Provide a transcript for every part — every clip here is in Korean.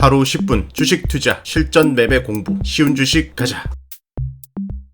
하루 10분 주식 투자 실전 매매 공부 쉬운 주식 가자.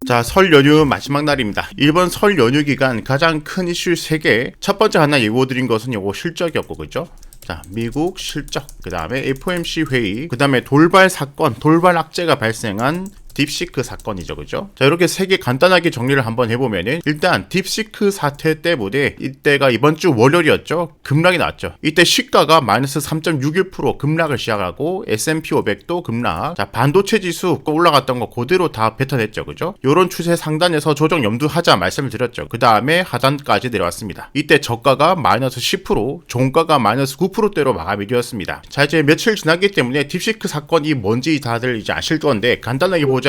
자, 설 연휴 마지막 날입니다. 이번 설 연휴 기간 가장 큰 이슈 3개. 첫 번째 하나 예고드린 것은 요거 실적이었고, 그죠? 자, 미국 실적, 그 다음에 FOMC 회의, 그 다음에 돌발 사건, 돌발 악재가 발생한 딥시크 사건이죠, 그죠? 자, 이렇게 3개 간단하게 정리를 한번 해보면은, 일단 딥시크 사태 때문에 이때가 이번 주 월요일이었죠. 급락이 나왔죠. 이때 시가가 마이너스 3.61% 급락을 시작하고 S&P 500도 급락. 자, 반도체 지수 올라갔던 거 그대로 다 뱉어냈죠, 그죠? 요런 추세 상단에서 조정 염두하자 말씀을 드렸죠. 그 다음에 하단까지 내려왔습니다. 이때 저가가 마이너스 10%, 종가가 마이너스 9%대로 마감이 되었습니다. 자, 이제 며칠 지났기 때문에 딥시크 사건이 뭔지 다들 이제 아실 건데, 간단하게 보자면은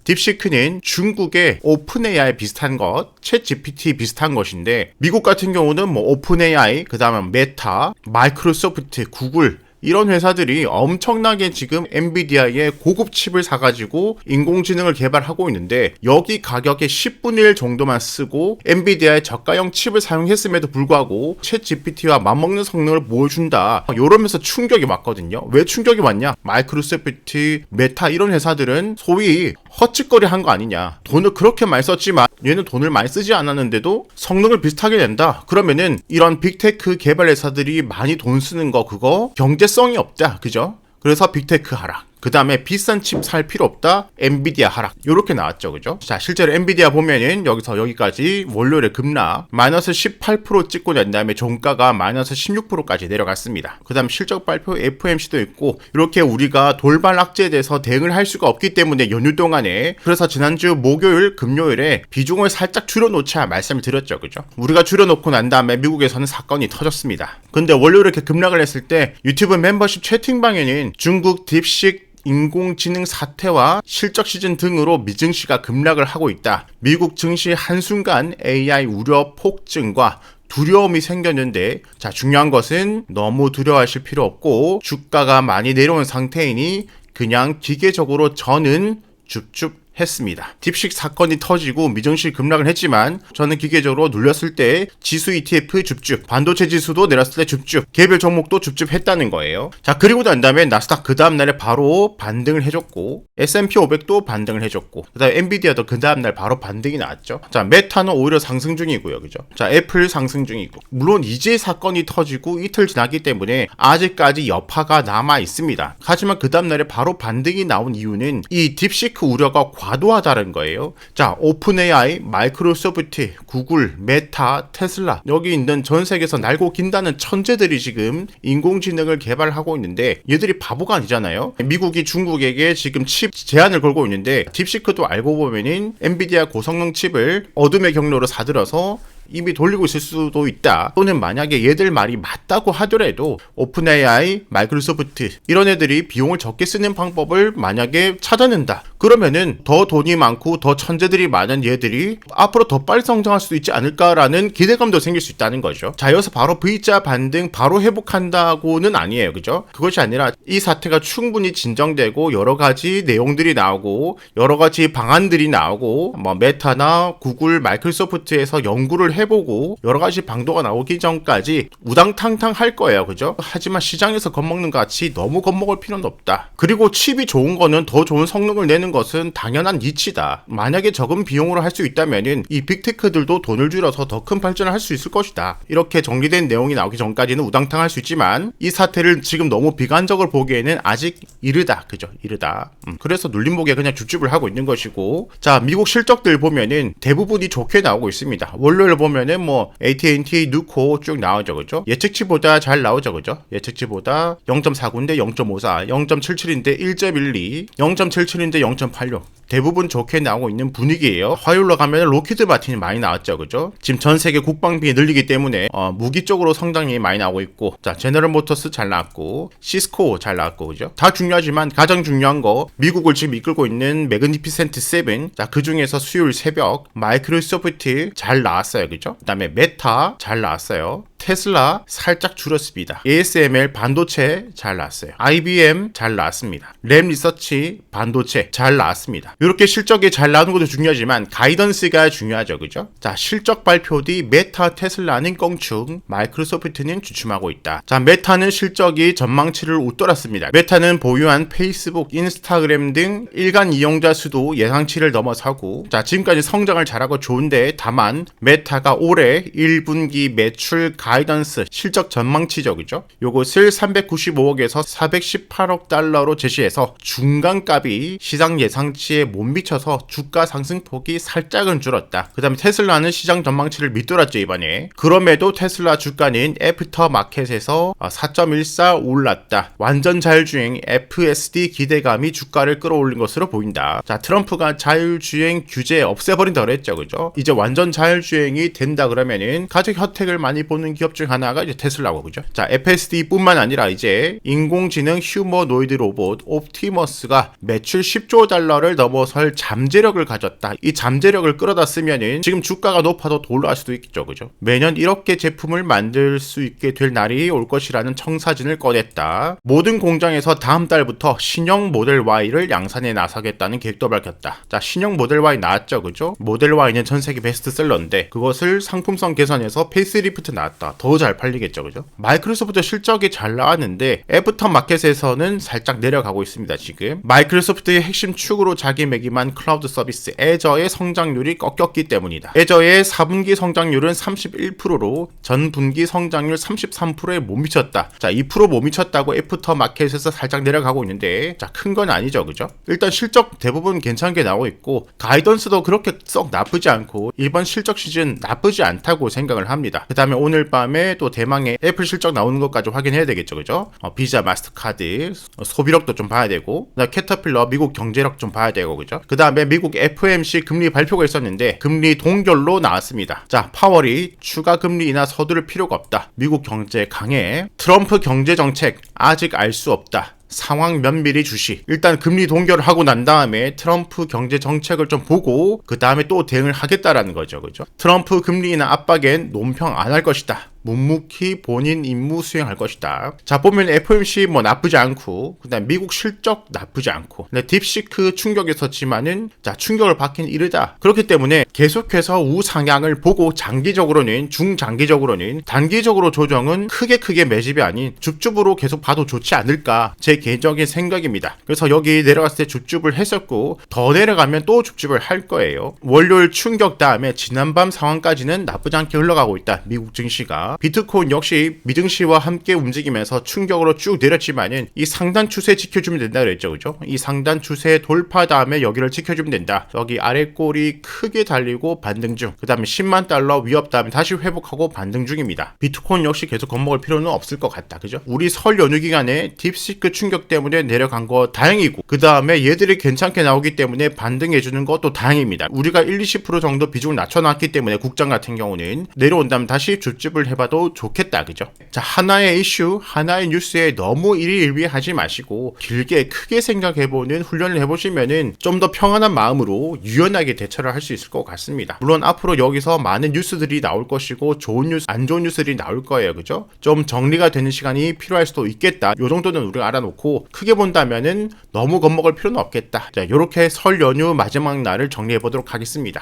딥시크는 중국의 오픈 AI 비슷한 것, 챗 GPT 비슷한 것인데, 미국 같은 경우는 뭐 오픈 AI, 그 다음에 메타, 마이크로소프트, 구글 이런 회사들이 엄청나게 지금 엔비디아의 고급 칩을 사가지고 인공지능을 개발하고 있는데, 여기 가격의 10분의 1 정도만 쓰고 엔비디아의 저가형 칩을 사용했음에도 불구하고 챗 GPT와 맞먹는 성능을 보여준다, 이러면서 충격이 왔거든요. 왜 충격이 왔냐? 마이크로소프트, 메타 이런 회사들은 소위 헛짓거리 한 거 아니냐, 돈을 그렇게 많이 썼지만 얘는 돈을 많이 쓰지 않았는데도 성능을 비슷하게 낸다, 그러면은 이런 빅테크 개발 회사들이 많이 돈 쓰는 거 그거 경제성이 없다, 그죠? 그래서 빅테크 하락, 그 다음에 비싼 칩 살 필요 없다, 엔비디아 하락, 요렇게 나왔죠, 그죠? 자, 실제로 엔비디아 보면은 여기서 여기까지 월요일에 급락 마이너스 18% 찍고 난 다음에 종가가 마이너스 16%까지 내려갔습니다. 그 다음 실적 발표 FOMC도 있고, 이렇게 우리가 돌발 악재에 대해서 대응을 할 수가 없기 때문에 연휴 동안에, 그래서 지난주 목요일 금요일에 비중을 살짝 줄여놓자 말씀을 드렸죠, 그죠? 우리가 줄여놓고 난 다음에 미국에서는 사건이 터졌습니다. 근데 월요일에 이렇게 급락을 했을 때 유튜브 멤버십 채팅방에는 중국 딥식 인공지능 사태와 실적 시즌 등으로 미증시가 급락을 하고 있다, 미국 증시 한순간 AI 우려 폭증과 두려움이 생겼는데, 자, 중요한 것은 너무 두려워하실 필요 없고 주가가 많이 내려온 상태이니 그냥 기계적으로 저는 줍줍 했습니다. 딥식 사건이 터지고 미증시 급락을 했지만 저는 기계적으로 눌렸을 때 지수 ETF 줍줍, 반도체 지수도 내렸을 때 줍줍, 개별 종목도 줍줍 했다는 거예요. 자, 그리고 난 다음에 나스닥 그 다음날에 바로 반등을 해줬고, S&P 500도 반등을 해줬고, 그 다음에 엔비디아도 그 다음날 바로 반등이 나왔죠. 자, 메타는 오히려 상승 중이고요, 그죠? 자, 애플 상승 중이고, 물론 이제 사건이 터지고 이틀 지났기 때문에 아직까지 여파가 남아 있습니다. 하지만 그 다음날에 바로 반등이 나온 이유는 이 딥시크 우려가 과도하다는 거예요. 자, 오픈 AI, 마이크로소프트, 구글, 메타, 테슬라, 여기 있는 전 세계에서 날고 긴다는 천재들이 지금 인공지능을 개발하고 있는데, 얘들이 바보가 아니잖아요. 미국이 중국에게 지금 칩 제한을 걸고 있는데, 딥시크도 알고 보면은 엔비디아 고성능 칩을 어둠의 경로로 사들여서 이미 돌리고 있을 수도 있다. 또는 만약에 얘들 말이 맞다고 하더라도 오픈 AI, 마이크로소프트 이런 애들이 비용을 적게 쓰는 방법을 만약에 찾아낸다, 그러면은 더 돈이 많고 더 천재들이 많은 얘들이 앞으로 더 빨리 성장할 수도 있지 않을까라는 기대감도 생길 수 있다는 거죠. 자, 여기서 바로 V자 반등 바로 회복한다고는 아니에요, 그죠? 그것이 아니라 이 사태가 충분히 진정되고 여러 가지 내용들이 나오고 여러 가지 방안들이 나오고, 뭐 메타나 구글, 마이크로소프트에서 연구를 해보고 여러 가지 방도가 나오기 전까지 우당탕탕 할 거예요, 그죠? 하지만 시장에서 겁먹는 것 같이 너무 겁먹을 필요는 없다. 그리고 칩이 좋은 거는 더 좋은 성능을 내는 것은 당연한 이치다. 만약에 적은 비용으로 할 수 있다면은 이 빅테크들도 돈을 줄여서 더 큰 발전을 할 수 있을 것이다. 이렇게 정리된 내용이 나오기 전까지는 우당탕할 수 있지만 이 사태를 지금 너무 비관적으로 보기에는 아직 이르다, 그죠? 이르다. 그래서 눌림목에 그냥 줍줍을 하고 있는 것이고, 자, 미국 실적들 보면은 대부분이 좋게 나오고 있습니다. 월요일 보면은 뭐 AT&T, 누코 쭉 나오죠, 그죠? 예측치보다 잘 나오죠, 그죠? 예측치보다 0.49인데 0.54, 0.77인데 1.12, 0.77인데 0.86, 대부분 좋게 나오고 있는 분위기예요. 화요일로 가면 로키드 마틴이 많이 나왔죠, 그죠? 지금 전 세계 국방비 늘리기 때문에 무기 쪽으로 성장이 많이 나오고 있고, 자, 제너럴 모터스 잘 나왔고, 시스코 잘 나왔고, 그죠? 다 중요하지만 가장 중요한 거, 미국을 지금 이끌고 있는 매그니피센트 7, 자, 그 중에서 수요일 새벽 마이크로소프트 잘 나왔어요, 그죠? 그 다음에 메타 잘 나왔어요. 테슬라 살짝 줄었습니다. ASML 반도체 잘 나왔어요. IBM 잘 나왔습니다. 램 리서치 반도체 잘 나왔습니다. 이렇게 실적이 잘 나오는 것도 중요하지만 가이던스가 중요하죠. 그죠? 자, 실적 발표 뒤 메타, 테슬라는 껑충, 마이크로소프트는 주춤하고 있다. 자, 메타는 실적이 전망치를 웃돌았습니다. 메타는 보유한 페이스북, 인스타그램 등 일간 이용자 수도 예상치를 넘어서고, 자, 지금까지 성장을 잘하고 좋은데, 다만 메타가 올해 1분기 매출 가이던스 실적 전망치죠. 그죠? 요것을 395억에서 418억 달러로 제시해서 중간값이 시장 예상치에 못 미쳐서 주가 상승폭이 살짝은 줄었다. 그 다음에 테슬라는 시장 전망치를 밑돌았죠, 이번에. 그럼에도 테슬라 주가는 애프터 마켓에서 4.14 올랐다. 완전 자율주행 FSD 기대감이 주가를 끌어올린 것으로 보인다. 자, 트럼프가 자율주행 규제 없애버린다 그랬죠, 그죠? 이제 완전 자율주행이 된다 그러면은 가장 혜택을 많이 보는 기업 중 하나가 이제 테슬라고, 그죠? 자, FSD 뿐만 아니라 이제 인공지능 휴머노이드 로봇 옵티머스가 매출 10조 달러를 넘어설 잠재력을 가졌다. 이 잠재력을 끌어다 쓰면은 지금 주가가 높아도 더 올라갈 수도 있겠죠, 그죠? 매년 이렇게 제품을 만들 수 있게 될 날이 올 것이라는 청사진을 꺼냈다. 모든 공장에서 다음 달부터 신형 모델 Y를 양산에 나서겠다는 계획도 밝혔다. 자, 신형 모델 Y 나왔죠, 그죠? 모델 Y는 전 세계 베스트셀러인데 그것을 상품성 개선해서 페이스리프트 나왔다. 더 잘 팔리겠죠, 그죠? 마이크로소프트 실적이 잘 나왔는데 애프터 마켓에서는 살짝 내려가고 있습니다. 지금 마이크로소프트의 핵심 축으로 자기매김한 클라우드 서비스 애저의 성장률이 꺾였기 때문이다. 애저의 4분기 성장률은 31%로 전분기 성장률 33%에 못 미쳤다. 자, 2% 못 미쳤다고 애프터 마켓에서 살짝 내려가고 있는데, 자, 큰 건 아니죠, 그죠? 일단 실적 대부분 괜찮게 나오고 있고 가이던스도 그렇게 썩 나쁘지 않고 이번 실적 시즌 나쁘지 않다고 생각을 합니다. 그 다음에 오늘 밤에 또 대망의 애플 실적 나오는 것까지 확인해야 되겠죠, 그죠? 비자, 마스터카드, 소비력도 좀 봐야 되고, 캐터필러 미국 경제력 좀 봐야 되고, 그죠? 그 다음에 미국 FOMC 금리 발표가 있었는데 금리 동결로 나왔습니다. 자, 파월이 추가 금리 인하 서두를 필요가 없다. 미국 경제 강해. 트럼프 경제 정책 아직 알 수 없다. 상황 면밀히 주시. 일단 금리 동결을 하고 난 다음에 트럼프 경제 정책을 좀 보고 그 다음에 또 대응을 하겠다라는 거죠, 그죠? 트럼프 금리 인하 압박엔 논평 안 할 것이다. 묵묵히 본인 임무 수행할 것이다. 자, 보면 FOMC 뭐 나쁘지 않고, 그 다음 미국 실적 나쁘지 않고, 근데 딥시크 충격이 있었지만은, 자, 충격을 받긴 이르다. 그렇기 때문에 계속해서 우상향을 보고 장기적으로는, 중장기적으로는, 단기적으로 조정은 크게 매집이 아닌 줍줍으로 계속 봐도 좋지 않을까. 제 개인적인 생각입니다. 그래서 여기 내려갔을 때 줍줍을 했었고, 더 내려가면 또 줍줍을 할 거예요. 월요일 충격 다음에 지난밤 상황까지는 나쁘지 않게 흘러가고 있다. 미국 증시가. 비트코인 역시 미증시와 함께 움직이면서 충격으로 쭉 내렸지만은 이 상단 추세 지켜주면 된다 그랬죠, 그죠? 이 상단 추세 돌파 다음에 여기를 지켜주면 된다. 여기 아래 꼬리 크게 달리고 반등 중. 그 다음에 10만 달러 위협 다음에 다시 회복하고 반등 중입니다. 비트코인 역시 계속 겁먹을 필요는 없을 것 같다, 그죠? 우리 설 연휴 기간에 딥시크 충격 때문에 내려간 거 다행이고, 그 다음에 얘들이 괜찮게 나오기 때문에 반등해주는 것도 다행입니다. 우리가 1-20% 정도 비중을 낮춰놨기 때문에 국장 같은 경우는 내려온다면 다시 줍줍을 해봐도 좋겠다, 그죠? 자, 하나의 이슈, 하나의 뉴스에 너무 일희일비하지 마시고 길게 크게 생각해보는 훈련을 해보시면은 좀 더 평안한 마음으로 유연하게 대처를 할 수 있을 것 같습니다. 물론 앞으로 여기서 많은 뉴스들이 나올 것이고 좋은 뉴스, 안 좋은 뉴스들이 나올 거예요, 그죠? 좀 정리가 되는 시간이 필요할 수도 있겠다. 요 정도는 우리가 알아놓고 크게 본다면은 너무 겁먹을 필요는 없겠다. 자, 요렇게 설 연휴 마지막 날을 정리해보도록 하겠습니다.